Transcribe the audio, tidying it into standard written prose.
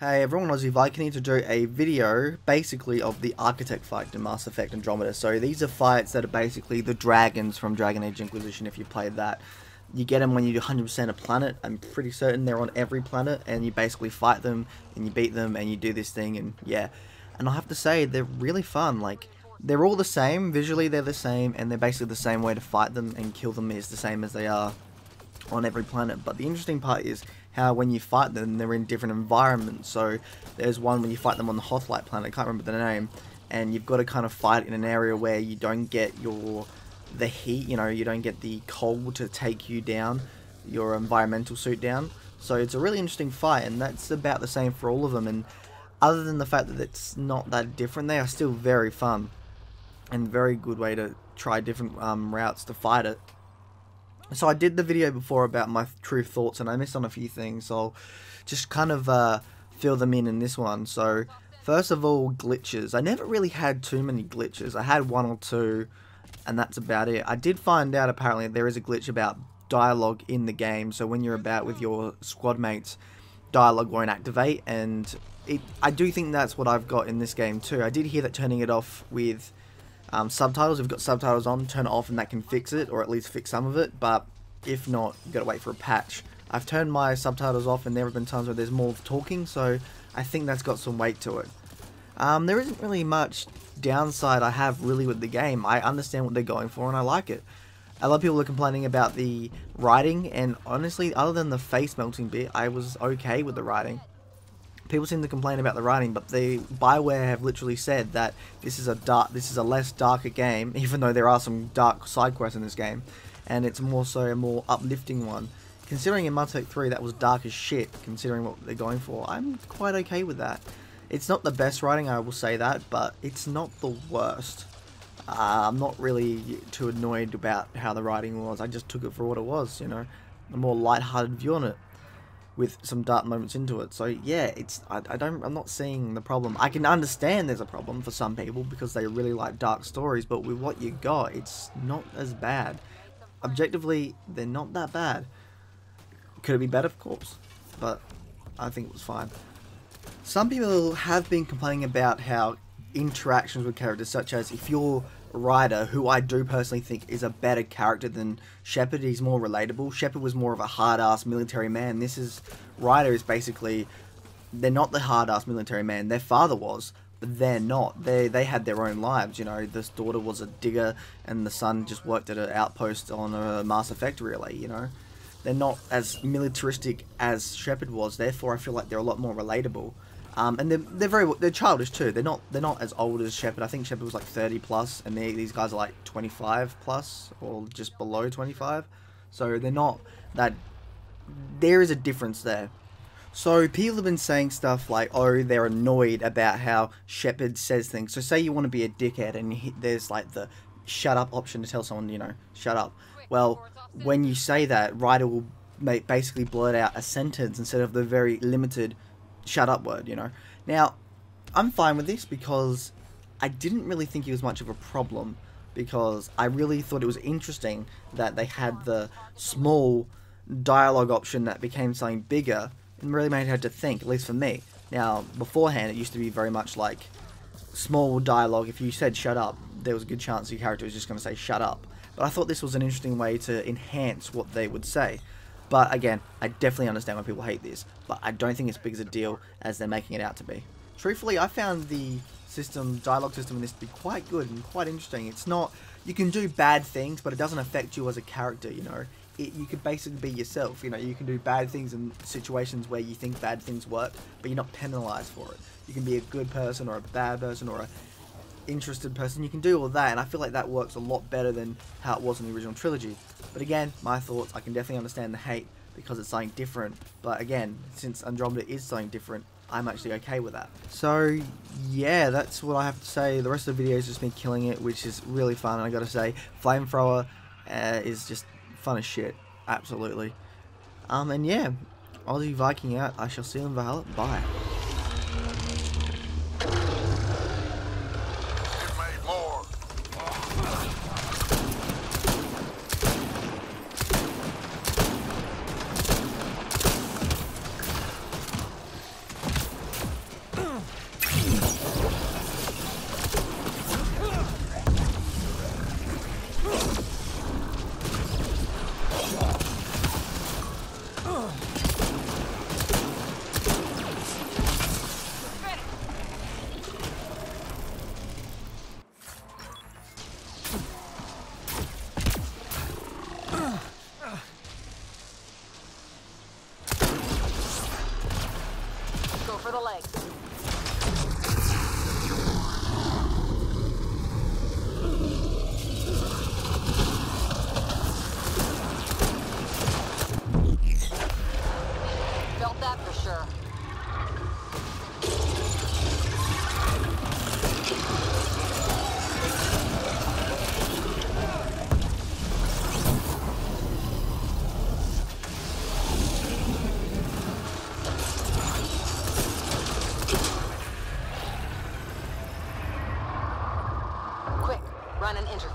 Hey everyone, Aussie Viking here to do a video basically of the Architect fight in Mass Effect Andromeda. So these are fights that are basically the dragons from Dragon Age Inquisition if you played that. You get them when you do 100% a planet. I'm pretty certain they're on every planet, and you basically fight them and you beat them and you do this thing, and yeah. And I have to say, they're really fun. Like, they're all the same, visually they're the same, and they're basically the same way to fight them and kill them is the same as they are on every planet. But the interesting part is how when you fight them, they're in different environments. So there's one when you fight them on the Hothlight planet, I can't remember the name, and you've got to kind of fight in an area where you don't get the heat, you don't get the cold to take you down, your environmental suit down. So it's a really interesting fight, and that's about the same for all of them. And other than the fact that it's not that different, they are still very fun and very good way to try different routes to fight it. So I did the video before about my true thoughts, and I missed on a few things, so I'll just kind of fill them in this one. So first of all, glitches. I never really had too many glitches. I had one or two, and that's about it. I did find out apparently there is a glitch about dialogue in the game, so when you're about with your squad mates, dialogue won't activate, and I do think that's what I've got in this game too. I did hear that turning it off with subtitles, if you've got subtitles on, turn it off and that can fix it, or at least fix some of it, but if not, you've got to wait for a patch. I've turned my subtitles off and there have been times where there's more talking, so I think that's got some weight to it. There isn't really much downside I have really with the game. I understand what they're going for and I like it. A lot of people are complaining about the writing, and honestly, other than the face melting bit, I was okay with the writing. People seem to complain about the writing, but BioWare have literally said that this is a less darker game, even though there are some dark side quests in this game, and it's more so a more uplifting one. Considering in Mass Effect 3 that was dark as shit, considering what they're going for, I'm quite okay with that. It's not the best writing, I will say that, but it's not the worst. I'm not really too annoyed about how the writing was. I just took it for what it was, a more light-hearted view on it, with some dark moments into it. So yeah, I'm not seeing the problem. I can understand there's a problem for some people because they really like dark stories, but with what you got, it's not as bad. Objectively, they're not that bad. Could it be better? Of course, but I think it was fine. Some people have been complaining about how interactions with characters, such as if you're Ryder, who I do personally think is a better character than Shepard. He's more relatable. Shepard was more of a hard-ass military man. Ryder is basically, they're not the hard-ass military man. Their father was, but they're not. They had their own lives, This daughter was a digger, and the son just worked at an outpost on a Mass Effect relay, They're not as militaristic as Shepard was, therefore I feel like they're a lot more relatable. And they're childish too. They're not as old as Shepard. I think Shepard was like 30 plus, and these guys are like 25 plus, or just below 25. So they're not that. There is a difference there. So people have been saying stuff like, oh, they're annoyed about how Shepard says things. So say you want to be a dickhead, and there's like the shut up option to tell someone, shut up. Well, when you say that, Ryder will basically blurt out a sentence instead of the very limited shut up word, Now, I'm fine with this because I didn't really think it was much of a problem, because I really thought it was interesting that they had the small dialogue option that became something bigger and really made it hard to think, at least for me. Now, beforehand, it used to be very much like small dialogue. If you said shut up, there was a good chance your character was just going to say shut up. But I thought this was an interesting way to enhance what they would say. But again, I definitely understand why people hate this, but I don't think it's as big as a deal as they're making it out to be. Truthfully, I found the dialogue system in this to be quite good and quite interesting. It's not, you can do bad things, but it doesn't affect you as a character, You could basically be yourself, You can do bad things in situations where you think bad things work, but you're not penalized for it. You can be a good person or a bad person or a interested person. You can do all that, and I feel like that works a lot better than how it was in the original trilogy. But again, my thoughts, I can definitely understand the hate because it's something different, but again, since Andromeda is something different, I'm actually okay with that. So yeah, that's what I have to say. The rest of the video is just me killing it, which is really fun, and I gotta say, Flamethrower is just fun as shit, absolutely. And yeah, Aussie Viking out. I shall see you in Valhalla. Bye. leg. Felt that for sure. Quick, run an intercept.